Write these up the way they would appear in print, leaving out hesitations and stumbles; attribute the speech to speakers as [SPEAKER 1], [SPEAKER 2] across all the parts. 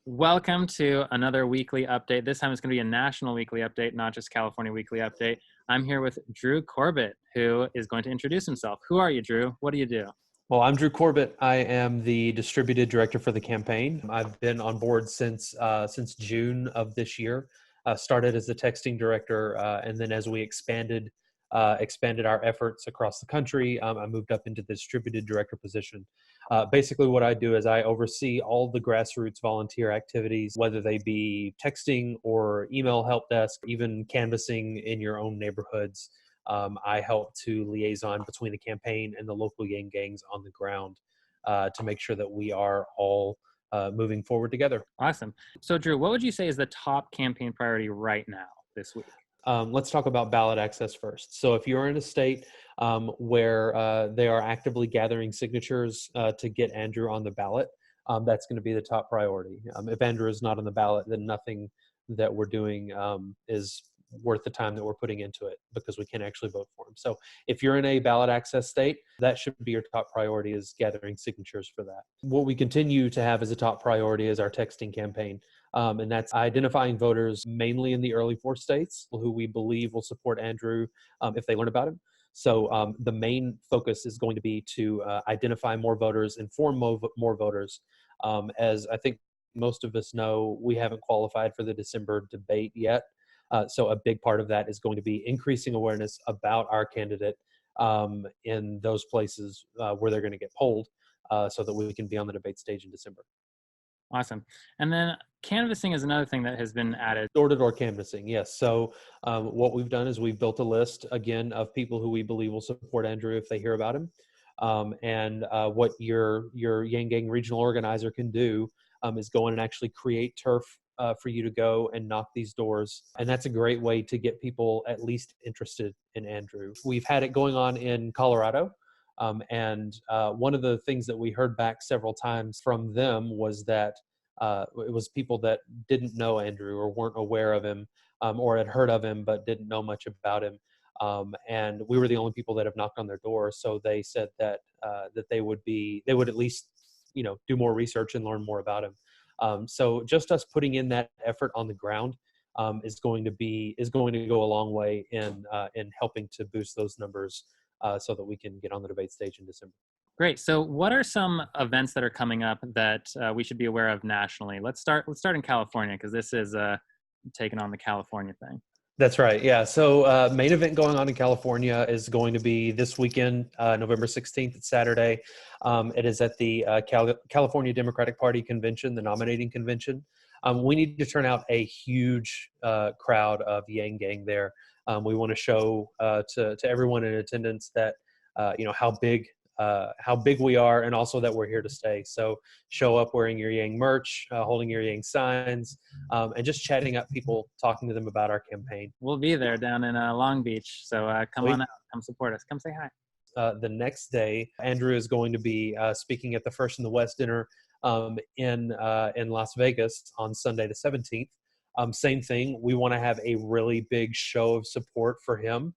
[SPEAKER 1] Welcome to another weekly update. This time it's going to be a national weekly update, not just California weekly update. I'm here with Drew Corbitt, who is going to introduce himself. Who are you, Drew? What do you do?
[SPEAKER 2] Well, I'm Drew Corbitt. I am the distributed director for the campaign. I've been on board since June of this year. Started as the texting director, and then as we expanded our efforts across the country, I moved up into the distributed director position. Basically, what I do is I oversee all the grassroots volunteer activities, whether they be texting or email help desk, even canvassing in your own neighborhoods. I help to liaison between the campaign and the local Yang gangs on the ground to make sure that we are all moving forward together.
[SPEAKER 1] Awesome. So, Drew, what would you say is the top campaign priority right now this week?
[SPEAKER 2] Let's talk about ballot access first. So if you're in a state where they are actively gathering signatures to get Andrew on the ballot, that's going to be the top priority. If Andrew is not on the ballot, then nothing that we're doing is worth the time that we're putting into it, because we can't actually vote for him. So if you're in a ballot access state, that should be your top priority, is gathering signatures for that. What we continue to have as a top priority is our texting campaign. And that's identifying voters mainly in the early 4 states who we believe will support Andrew if they learn about him. So the main focus is going to be to identify more voters, inform more voters. As I think most of us know, we haven't qualified for the December debate yet. So a big part of that is going to be increasing awareness about our candidate in those places where they're going to get polled so that we can be on the debate stage in December.
[SPEAKER 1] Awesome. And then canvassing is another thing that has been added.
[SPEAKER 2] Door-to-door canvassing, yes. So what we've done is we've built a list, again, of people who we believe will support Andrew if they hear about him. And what your Yang Gang regional organizer can do is go in and actually create turf for you to go and knock these doors. And that's a great way to get people at least interested in Andrew. We've had it going on in Colorado. And one of the things that we heard back several times from them was that it was people that didn't know Andrew or weren't aware of him or had heard of him but didn't know much about him. And we were the only people that have knocked on their door. So they said that they would at least do more research and learn more about him. So just us putting in that effort on the ground is going to go a long way in helping to boost those numbers so that we can get on the debate stage in December.
[SPEAKER 1] Great. So what are some events that are coming up that we should be aware of nationally? Let's start in California, because this is taking on the California thing.
[SPEAKER 2] That's right. Yeah. So main event going on in California is going to be this weekend, November 16th. It's Saturday. It is at the California Democratic Party convention, the nominating convention. We need to turn out a huge crowd of Yang Gang there. We want to show to everyone in attendance that how big we are, and also that we're here to stay. So show up wearing your Yang merch, holding your Yang signs, and just chatting up people, talking to them about our campaign.
[SPEAKER 1] We'll be there down in Long Beach. So come on out, come support us, come say hi.
[SPEAKER 2] The next day, Andrew is going to be speaking at the First in the West dinner in Las Vegas on Sunday the 17th. Same thing. We want to have a really big show of support for him.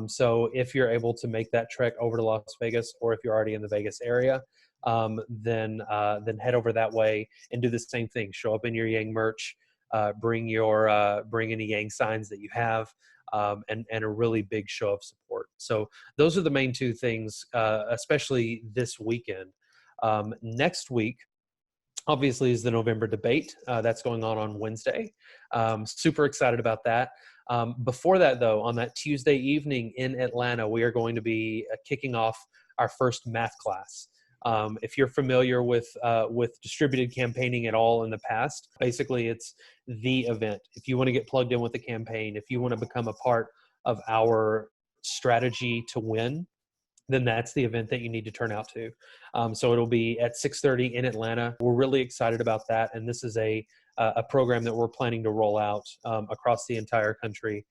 [SPEAKER 2] So if you're able to make that trek over to Las Vegas, or if you're already in the Vegas area, then head over that way and do the same thing. Show up in your Yang merch, bring any Yang signs that you have, and a really big show of support. So those are the main 2 things, especially this weekend. Next week, obviously, is the November debate. That's going on Wednesday. Super excited about that. Before that, though, on that Tuesday evening in Atlanta, we are going to be kicking off our first math class. If you're familiar with distributed campaigning at all in the past, basically it's the event. If you want to get plugged in with the campaign, if you want to become a part of our strategy to win, then that's the event that you need to turn out to. So it'll be at 6:30 in Atlanta. We're really excited about that, and this is a program that we're planning to roll out across the entire country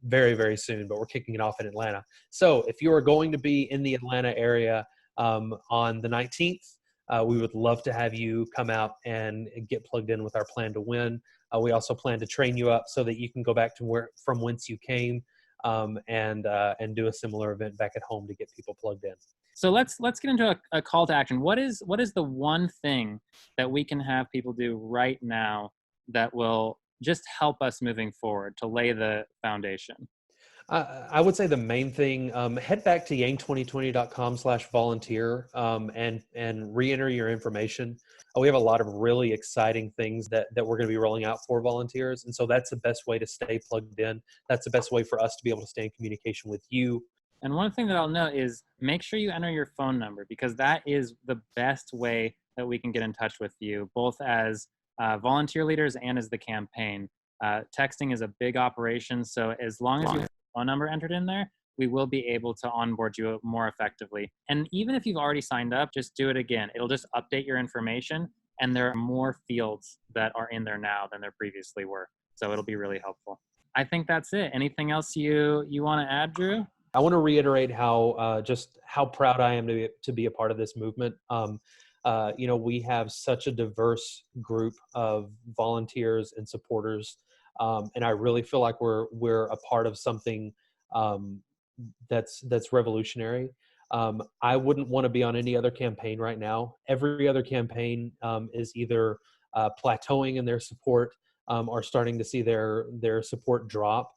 [SPEAKER 2] very, very soon, but we're kicking it off in Atlanta. So if you are going to be in the Atlanta area on the 19th, we would love to have you come out and get plugged in with our plan to win. We also plan to train you up so that you can go back to from whence you came, and do a similar event back at home to get people plugged in.
[SPEAKER 1] So let's get into a call to action. What is the one thing that we can have people do right now that will just help us moving forward to lay the foundation?
[SPEAKER 2] I would say the main thing, head back to yang2020.com/volunteer and re-enter your information. We have a lot of really exciting things that we're going to be rolling out for volunteers. And so that's the best way to stay plugged in. That's the best way for us to be able to stay in communication with you.
[SPEAKER 1] And one thing that I'll note is make sure you enter your phone number, because that is the best way that we can get in touch with you, both as volunteer leaders and as the campaign. Texting is a big operation, so as long as you have your phone number entered in there, we will be able to onboard you more effectively. And even if you've already signed up, just do it again. It'll just update your information, and there are more fields that are in there now than there previously were. So it'll be really helpful. I think that's it. Anything else you want to add, Drew?
[SPEAKER 2] I want to reiterate how just how proud I am to be a part of this movement. We have such a diverse group of volunteers and supporters, and I really feel like we're a part of something that's revolutionary. I wouldn't want to be on any other campaign right now. Every other campaign is either plateauing in their support or starting to see their support drop.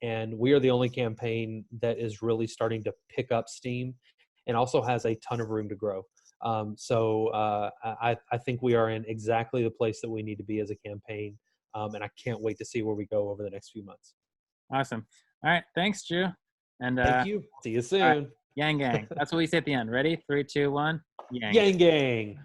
[SPEAKER 2] And we are the only campaign that is really starting to pick up steam and also has a ton of room to grow. I think we are in exactly the place that we need to be as a campaign. And I can't wait to see where we go over the next few months.
[SPEAKER 1] Awesome. All right. Thanks, Drew. And
[SPEAKER 2] Thank you. See you soon.
[SPEAKER 1] all right, Yang Gang. That's what we say at the end. Ready? 3, 2, 1. Yang.
[SPEAKER 2] Yang gang.